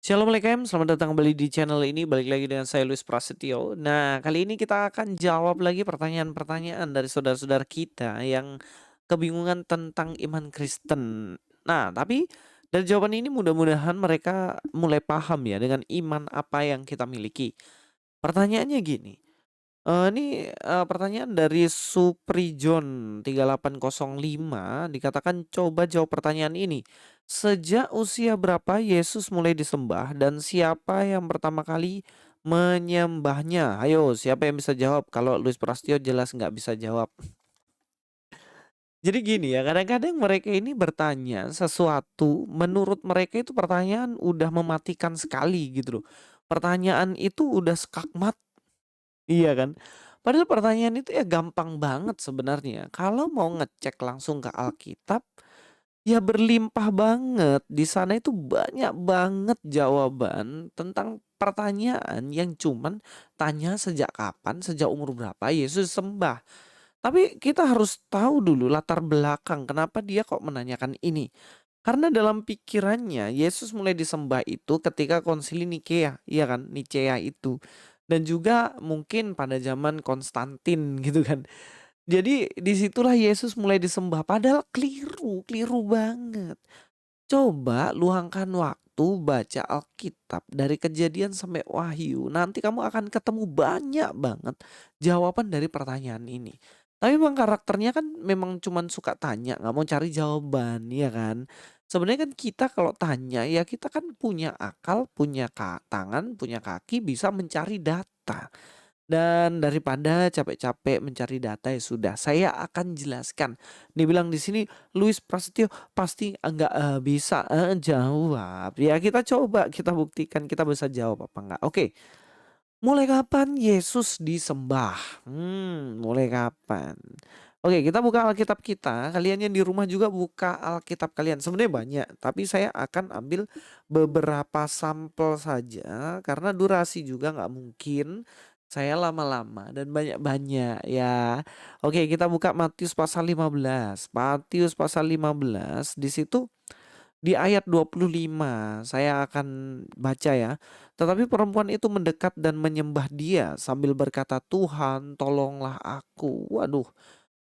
Assalamualaikum, selamat datang kembali di channel ini. Balik lagi dengan saya Luis Prasetyo. Nah, kali ini kita akan jawab lagi pertanyaan-pertanyaan dari saudara-saudara kita yang kebingungan tentang iman Kristen. Nah, tapi dari jawaban ini mudah-mudahan mereka mulai paham ya dengan iman apa yang kita miliki. Pertanyaannya gini, pertanyaan dari Suprijon 3805 dikatakan, "Coba jawab pertanyaan ini. Sejak usia berapa Yesus mulai disembah dan siapa yang pertama kali menyembahnya?" Ayo, siapa yang bisa jawab? Kalau Luis Prasetyo jelas nggak bisa jawab. Jadi gini ya, kadang-kadang mereka ini bertanya sesuatu, menurut mereka itu pertanyaan udah mematikan sekali gitu loh. Pertanyaan itu udah skakmat. Iya kan? Padahal pertanyaan itu ya gampang banget sebenarnya. Kalau mau ngecek langsung ke Alkitab, ya berlimpah banget. Di sana itu banyak banget jawaban tentang pertanyaan yang cuman tanya sejak kapan, sejak umur berapa Yesus sembah. Tapi kita harus tahu dulu latar belakang kenapa dia kok menanyakan ini. Karena dalam pikirannya Yesus mulai disembah itu ketika Konsili Nikea, iya kan? Nicea itu. Dan juga mungkin pada zaman Konstantin gitu kan. Jadi disitulah Yesus mulai disembah padahal keliru, keliru banget. Coba luangkan waktu baca Alkitab dari Kejadian sampai Wahyu. Nanti kamu akan ketemu banyak banget jawaban dari pertanyaan ini. Tapi memang karakternya kan memang cuman suka tanya, nggak mau cari jawaban, ya kan? Sebenarnya kan kita kalau tanya ya kita kan punya akal, punya tangan, punya kaki, bisa mencari data. Dan daripada capek-capek mencari data ya sudah, saya akan jelaskan. Dibilang di sini Luis Prasetyo pasti enggak bisa jawab. Ya kita coba, kita buktikan kita bisa jawab apa enggak. Oke, mulai kapan Yesus disembah? Mulai kapan? Oke, kita buka Alkitab kita. Kalian yang di rumah juga buka Alkitab kalian. Sebenarnya banyak, tapi saya akan ambil beberapa sampel saja karena durasi juga nggak mungkin saya lama-lama dan banyak-banyak ya. Oke, kita buka Matius pasal 15. Matius pasal 15 di situ di ayat 25 saya akan baca ya. Tetapi perempuan itu mendekat dan menyembah dia sambil berkata, "Tuhan, tolonglah aku." Waduh,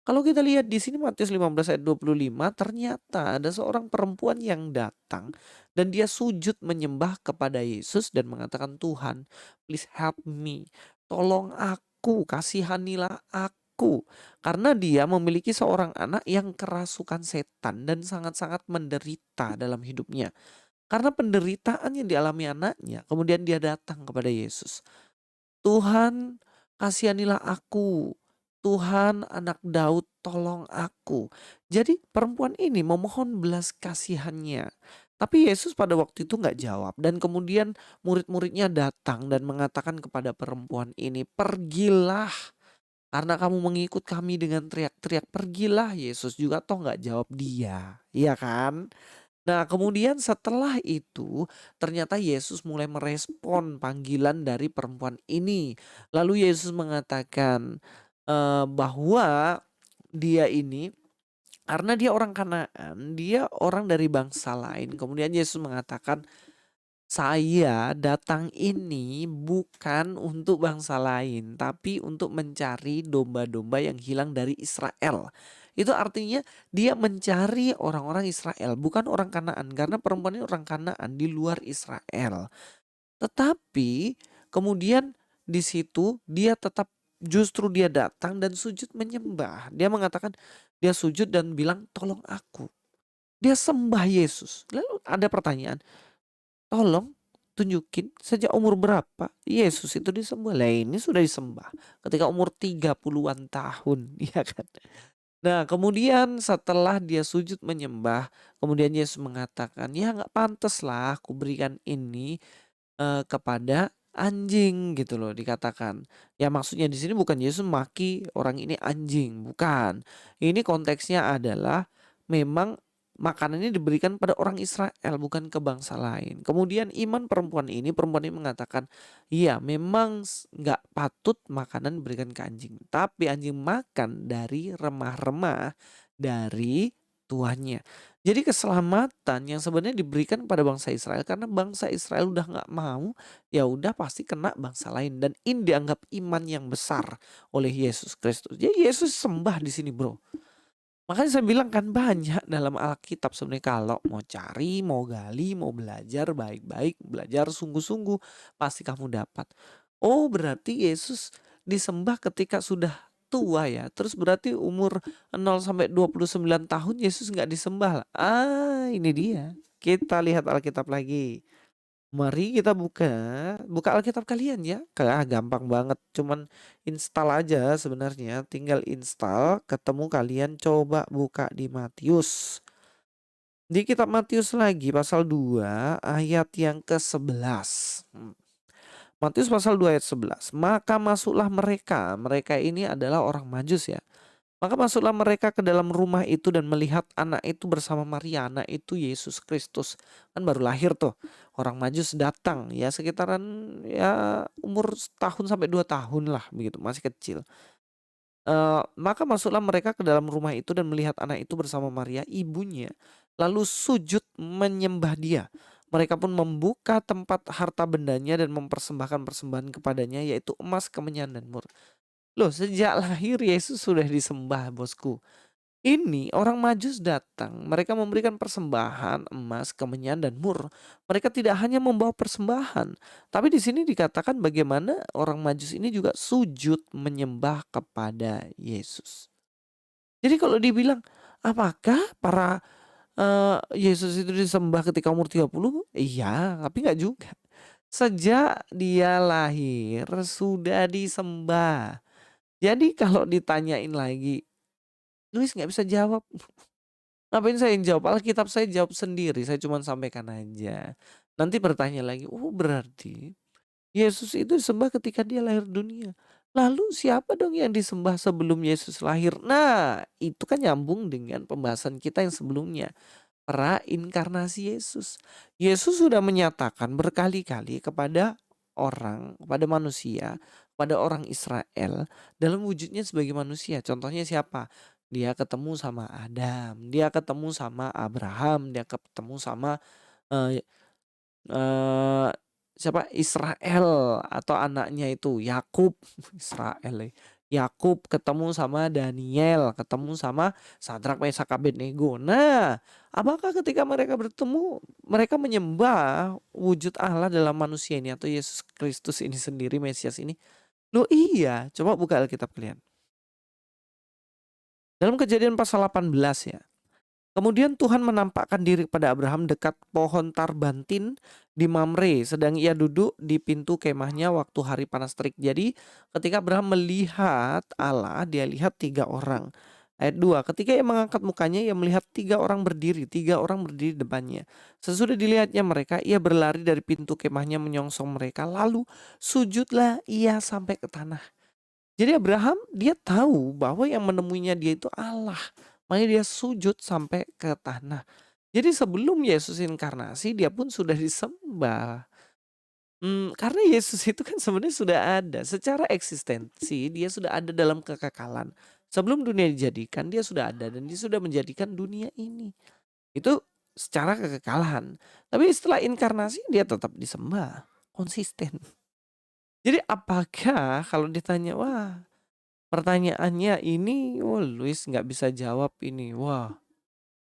kalau kita lihat di sini Matius 15 ayat 25 ternyata ada seorang perempuan yang datang dan dia sujud menyembah kepada Yesus dan mengatakan, "Tuhan, please help me. Tolong aku, kasihanilah aku." Karena dia memiliki seorang anak yang kerasukan setan dan sangat-sangat menderita dalam hidupnya. Karena penderitaan yang dialami anaknya, kemudian dia datang kepada Yesus. "Tuhan, kasihanilah aku. Tuhan, anak Daud, tolong aku." Jadi perempuan ini memohon belas kasihannya. Tapi Yesus pada waktu itu nggak jawab. Dan kemudian murid-muridnya datang dan mengatakan kepada perempuan ini, "Pergilah, karena kamu mengikut kami dengan teriak-teriak. Pergilah." Yesus juga toh nggak jawab dia. Iya kan? Nah, kemudian setelah itu ternyata Yesus mulai merespon panggilan dari perempuan ini. Lalu Yesus mengatakan bahwa dia ini karena dia orang Kanaan, dia orang dari bangsa lain. Kemudian Yesus mengatakan, "Saya datang ini bukan untuk bangsa lain, tapi untuk mencari domba-domba yang hilang dari Israel." Itu artinya dia mencari orang-orang Israel, bukan orang Kanaan, karena perempuan ini orang Kanaan di luar Israel. Tetapi kemudian di situ dia tetap justru dia datang dan sujud menyembah. Dia mengatakan dia sujud dan bilang, "Tolong aku." Dia sembah Yesus. Lalu ada pertanyaan, tolong tunjukin sejak umur berapa Yesus itu disembah? Lah ini sudah disembah ketika umur 30-an tahun, ya kan? Nah, kemudian setelah dia sujud menyembah, kemudian Yesus mengatakan, "Ya nggak pantas lah aku berikan ini kepada anjing," gitu loh dikatakan. Ya maksudnya di sini bukan Yesus maki orang ini anjing, bukan. Ini konteksnya adalah memang makanan ini diberikan pada orang Israel bukan ke bangsa lain. Kemudian iman perempuan ini mengatakan, "Iya memang nggak patut makanan diberikan ke anjing, tapi anjing makan dari remah-remah dari tuannya." Jadi keselamatan yang sebenarnya diberikan kepada bangsa Israel karena bangsa Israel udah nggak mau, ya udah pasti kena bangsa lain dan ini dianggap iman yang besar oleh Yesus Kristus. Jadi Yesus sembah di sini, Bro. Makanya saya bilang kan banyak dalam Alkitab sebenarnya kalau mau cari, mau gali, mau belajar baik-baik, belajar sungguh-sungguh pasti kamu dapat. Oh, berarti Yesus disembah ketika sudah tua ya. Terus berarti umur 0 sampai 29 tahun Yesus nggak disembah lah. Ini dia. Kita lihat Alkitab lagi. Mari kita buka Alkitab kalian ya. Gampang banget, cuman install aja sebenarnya, tinggal install, ketemu kalian coba buka di Matius. Di kitab Matius lagi pasal 2 ayat yang ke-11. Matius pasal 2 ayat 11. Maka masuklah mereka, mereka ini adalah orang Majus ya. Maka masuklah mereka ke dalam rumah itu dan melihat anak itu bersama Maria, anak itu Yesus Kristus. Kan baru lahir tuh. Orang Majus datang ya sekitaran ya umur setahun sampai 2 tahun lah begitu, masih kecil. Maka masuklah mereka ke dalam rumah itu dan melihat anak itu bersama Maria ibunya, lalu sujud menyembah dia. Mereka pun membuka tempat harta bendanya dan mempersembahkan persembahan kepadanya, yaitu emas, kemenyan, dan mur. Loh, sejak lahir Yesus sudah disembah, bosku. Ini orang Majus datang, mereka memberikan persembahan emas, kemenyan, dan mur. Mereka tidak hanya membawa persembahan, tapi di sini dikatakan bagaimana orang Majus ini juga sujud menyembah kepada Yesus. Jadi kalau dibilang, apakah para Yesus itu disembah ketika umur 30? Iya, tapi nggak juga. Sejak dia lahir sudah disembah. Jadi kalau ditanyain lagi, Luis nggak bisa jawab. Ngapain saya yang jawab? Alkitab saya jawab sendiri, saya cuma sampaikan aja. Nanti bertanya lagi, oh berarti Yesus itu disembah ketika dia lahir dunia. Lalu siapa dong yang disembah sebelum Yesus lahir? Nah, itu kan nyambung dengan pembahasan kita yang sebelumnya. Inkarnasi Yesus. Yesus sudah menyatakan berkali-kali kepada orang, kepada manusia, kepada orang Israel dalam wujudnya sebagai manusia. Contohnya siapa? Dia ketemu sama Adam, dia ketemu sama Abraham, dia ketemu sama eh, eh, siapa? Israel atau anaknya itu Yakub. Israel. Yakub ketemu sama Daniel, ketemu sama Sadrak, Mesak, Abednego. Nah, apakah ketika mereka bertemu mereka menyembah wujud Allah dalam manusia ini atau Yesus Kristus ini sendiri, Mesias ini? Loh iya, coba buka Alkitab kalian. Dalam Kejadian pasal 18 ya. Kemudian Tuhan menampakkan diri kepada Abraham dekat pohon tarbantin di Mamre, sedang ia duduk di pintu kemahnya waktu hari panas terik. Jadi ketika Abraham melihat Allah, dia lihat 3 orang. Ayat 2, ketika ia mengangkat mukanya, ia melihat 3 orang berdiri di depannya. Sesudah dilihatnya mereka, ia berlari dari pintu kemahnya menyongsong mereka, lalu sujudlah ia sampai ke tanah. Jadi Abraham dia tahu bahwa yang menemuinya dia itu Allah. Makanya dia sujud sampai ke tanah. Jadi sebelum Yesus inkarnasi dia pun sudah disembah. Karena Yesus itu kan sebenarnya sudah ada. Secara eksistensi dia sudah ada dalam kekekalan. Sebelum dunia dijadikan dia sudah ada dan dia sudah menjadikan dunia ini. Itu secara kekekalan. Tapi setelah inkarnasi dia tetap disembah. Konsisten. Jadi apakah kalau ditanya, wah pertanyaannya ini, wah Luis nggak bisa jawab ini. Wah,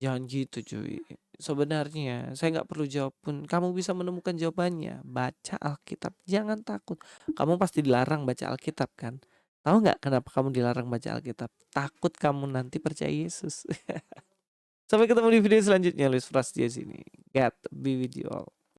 jangan gitu cuy. Sebenarnya saya nggak perlu jawab pun. Kamu bisa menemukan jawabannya. Baca Alkitab. Jangan takut. Kamu pasti dilarang baca Alkitab kan? Tahu nggak kenapa kamu dilarang baca Alkitab? Takut kamu nanti percaya Yesus. Sampai ketemu di video selanjutnya. Luis Prasetyo sini. God be with you all.